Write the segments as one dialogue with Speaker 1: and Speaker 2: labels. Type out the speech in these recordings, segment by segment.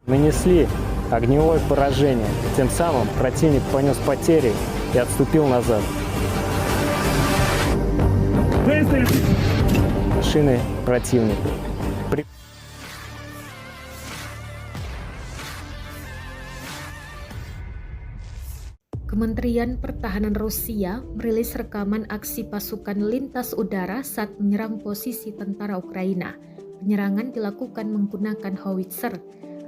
Speaker 1: Нанесли огневое поражение. Тем самым противник понес потери и отступил назад. Машины противника.
Speaker 2: Kementerian Pertahanan Rusia merilis rekaman aksi pasukan lintas udara saat menyerang posisi tentara Ukraina. Penyerangan dilakukan menggunakan howitzer.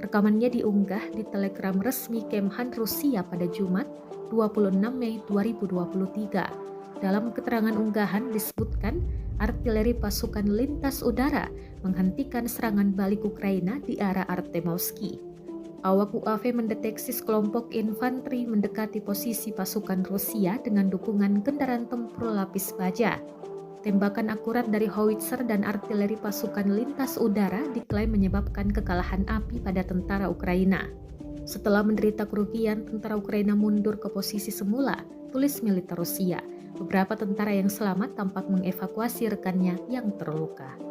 Speaker 2: Rekamannya diunggah di Telegram resmi Kemhan Rusia pada Jumat, 26 Mei 2023. Dalam keterangan unggahan disebutkan, artileri pasukan lintas udara menghentikan serangan balik Ukraina di arah Artemovsky. Awak UAV mendeteksi sekelompok infanteri mendekati posisi pasukan Rusia dengan dukungan kendaraan tempur lapis baja. Tembakan akurat dari howitzer dan artileri pasukan lintas udara diklaim menyebabkan kekalahan api pada tentara Ukraina. Setelah menderita kerugian, tentara Ukraina mundur ke posisi semula, tulis militer Rusia. Beberapa tentara yang selamat tampak mengevakuasi rekannya yang terluka.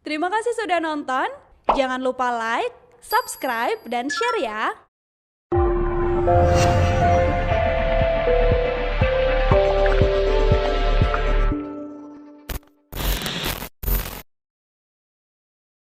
Speaker 3: Terima kasih sudah nonton. Jangan lupa like, subscribe, dan share ya.